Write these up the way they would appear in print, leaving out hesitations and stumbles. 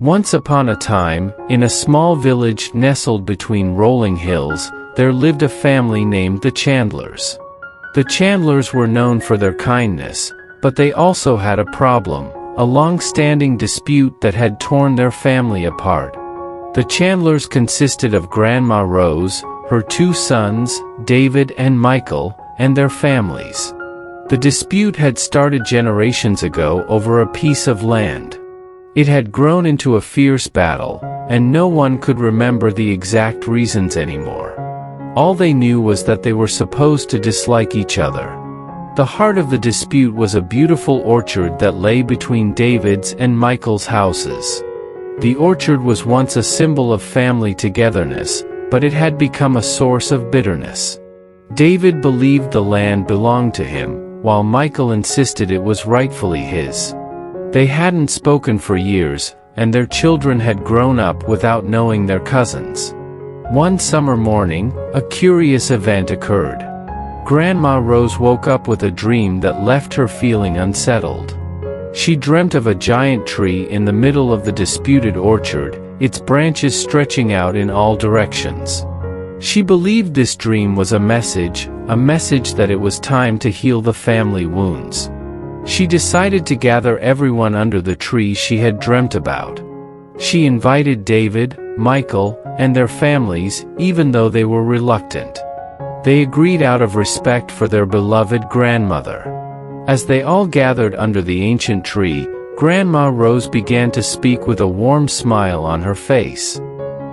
Once upon a time, in a small village nestled between rolling hills, there lived a family named the Chandlers. The Chandlers were known for their kindness, but they also had a problem, a long-standing dispute that had torn their family apart. The Chandlers consisted of Grandma Rose, her two sons, David and Michael, and their families. The dispute had started generations ago over a piece of land. It had grown into a fierce battle, and no one could remember the exact reasons anymore. All they knew was that they were supposed to dislike each other. The heart of the dispute was a beautiful orchard that lay between David's and Michael's houses. The orchard was once a symbol of family togetherness, but it had become a source of bitterness. David believed the land belonged to him, while Michael insisted it was rightfully his. They hadn't spoken for years, and their children had grown up without knowing their cousins. One summer morning, a curious event occurred. Grandma Rose woke up with a dream that left her feeling unsettled. She dreamt of a giant tree in the middle of the disputed orchard, its branches stretching out in all directions. She believed this dream was a message that it was time to heal the family wounds. She decided to gather everyone under the tree she had dreamt about. She invited David, Michael, and their families, even though they were reluctant. They agreed out of respect for their beloved grandmother. As they all gathered under the ancient tree, Grandma Rose began to speak with a warm smile on her face.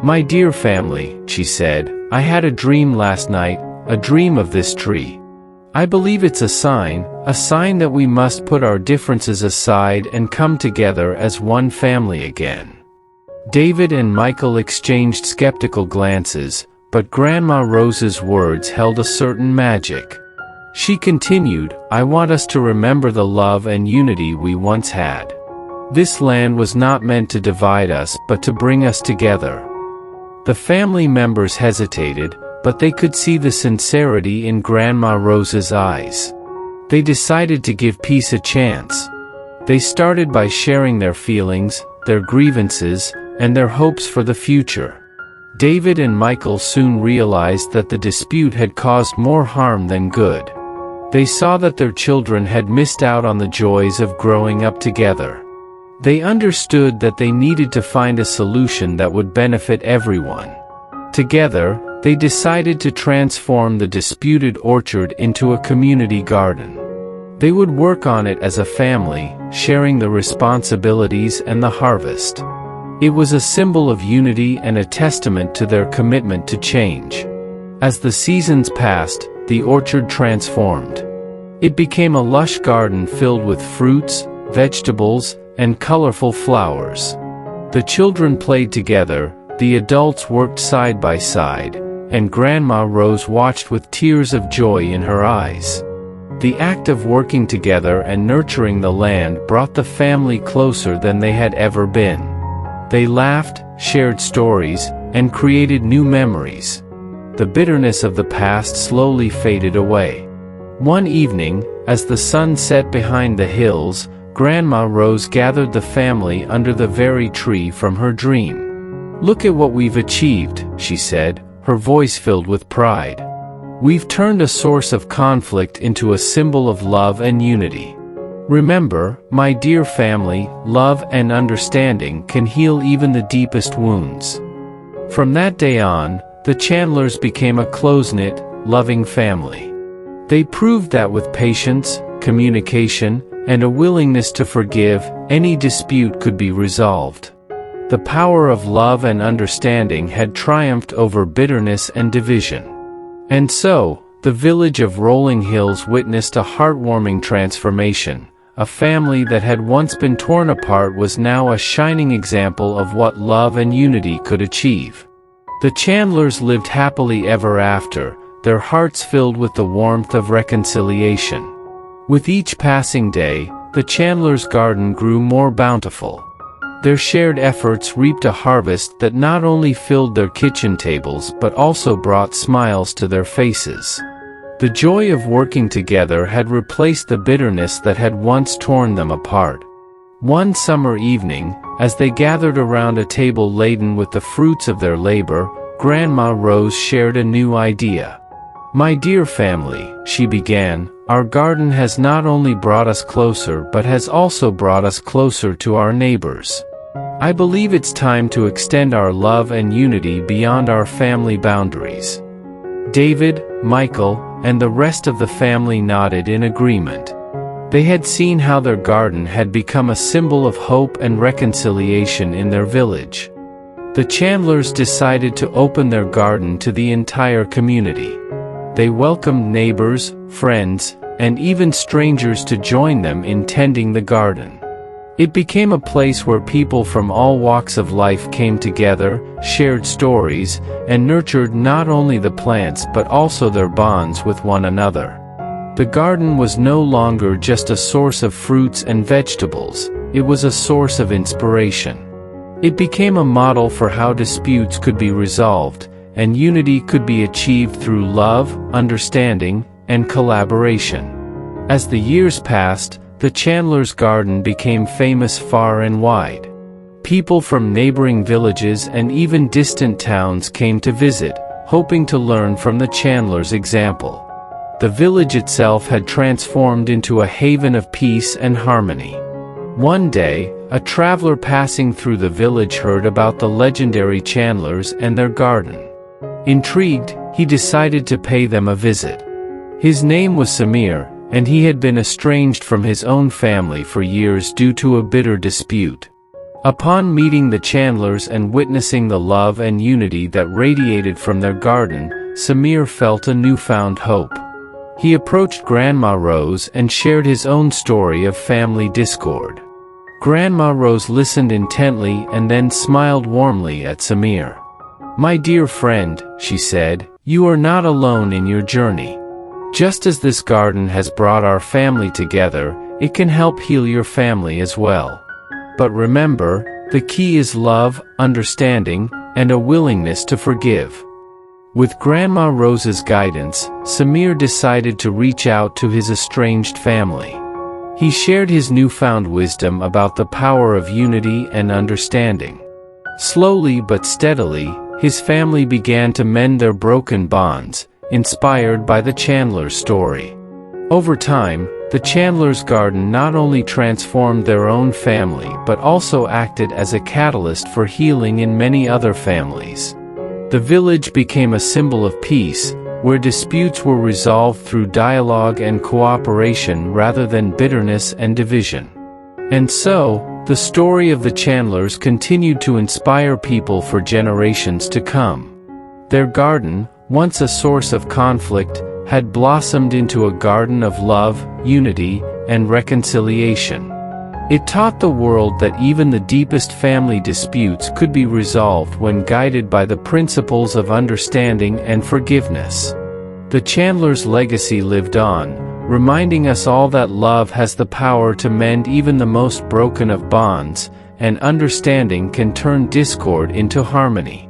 "My dear family," she said, "I had a dream last night, a dream of this tree. I believe it's a sign that we must put our differences aside and come together as one family again." David and Michael exchanged skeptical glances, but Grandma Rose's words held a certain magic. She continued, "I want us to remember the love and unity we once had. This land was not meant to divide us but to bring us together." The family members hesitated, but they could see the sincerity in Grandma Rose's eyes. They decided to give peace a chance. They started by sharing their feelings, their grievances, and their hopes for the future. David and Michael soon realized that the dispute had caused more harm than good. They saw that their children had missed out on the joys of growing up together. They understood that they needed to find a solution that would benefit everyone. Together, they decided to transform the disputed orchard into a community garden. They would work on it as a family, sharing the responsibilities and the harvest. It was a symbol of unity and a testament to their commitment to change. As the seasons passed, the orchard transformed. It became a lush garden filled with fruits, vegetables, and colorful flowers. The children played together, the adults worked side by side, and Grandma Rose watched with tears of joy in her eyes. The act of working together and nurturing the land brought the family closer than they had ever been. They laughed, shared stories, and created new memories. The bitterness of the past slowly faded away. One evening, as the sun set behind the hills, Grandma Rose gathered the family under the very tree from her dream. "Look at what we've achieved," she said, her voice filled with pride. "We've turned a source of conflict into a symbol of love and unity. Remember, my dear family, love and understanding can heal even the deepest wounds." From that day on, the Chandlers became a close-knit, loving family. They proved that with patience, communication, and a willingness to forgive, any dispute could be resolved. The power of love and understanding had triumphed over bitterness and division. And so, the village of Rolling Hills witnessed a heartwarming transformation. A family that had once been torn apart was now a shining example of what love and unity could achieve. The Chandlers lived happily ever after, their hearts filled with the warmth of reconciliation. With each passing day, the Chandlers' garden grew more bountiful. Their shared efforts reaped a harvest that not only filled their kitchen tables but also brought smiles to their faces. The joy of working together had replaced the bitterness that had once torn them apart. One summer evening, as they gathered around a table laden with the fruits of their labor, Grandma Rose shared a new idea. "My dear family," she began, "our garden has not only brought us closer but has also brought us closer to our neighbors. I believe it's time to extend our love and unity beyond our family boundaries." David, Michael, and the rest of the family nodded in agreement. They had seen how their garden had become a symbol of hope and reconciliation in their village. The Chandlers decided to open their garden to the entire community. They welcomed neighbors, friends, and even strangers to join them in tending the garden. It became a place where people from all walks of life came together, shared stories, and nurtured not only the plants but also their bonds with one another. The garden was no longer just a source of fruits and vegetables, it was a source of inspiration. It became a model for how disputes could be resolved, and unity could be achieved through love, understanding, and collaboration. As the years passed, the Chandlers' garden became famous far and wide. People from neighboring villages and even distant towns came to visit, hoping to learn from the Chandlers' example. The village itself had transformed into a haven of peace and harmony. One day, a traveler passing through the village heard about the legendary Chandlers and their garden. Intrigued, he decided to pay them a visit. His name was Samir, and he had been estranged from his own family for years due to a bitter dispute. Upon meeting the Chandlers and witnessing the love and unity that radiated from their garden, Samir felt a newfound hope. He approached Grandma Rose and shared his own story of family discord. Grandma Rose listened intently and then smiled warmly at Samir. "My dear friend," she said, "you are not alone in your journey. Just as this garden has brought our family together, it can help heal your family as well. But remember, the key is love, understanding, and a willingness to forgive." With Grandma Rose's guidance, Samir decided to reach out to his estranged family. He shared his newfound wisdom about the power of unity and understanding. Slowly but steadily, his family began to mend their broken bonds, inspired by the Chandlers' story. Over time, the Chandlers' garden not only transformed their own family but also acted as a catalyst for healing in many other families. The village became a symbol of peace, where disputes were resolved through dialogue and cooperation rather than bitterness and division. And so, the story of the Chandlers continued to inspire people for generations to come. Their garden, once a source of conflict, had blossomed into a garden of love, unity, and reconciliation. It taught the world that even the deepest family disputes could be resolved when guided by the principles of understanding and forgiveness. The Chandlers' legacy lived on, reminding us all that love has the power to mend even the most broken of bonds, and understanding can turn discord into harmony.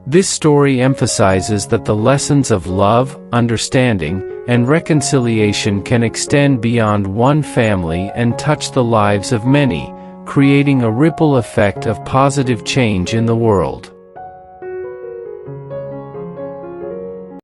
This story emphasizes that the lessons of love, understanding, and reconciliation can extend beyond one family and touch the lives of many, creating a ripple effect of positive change in the world.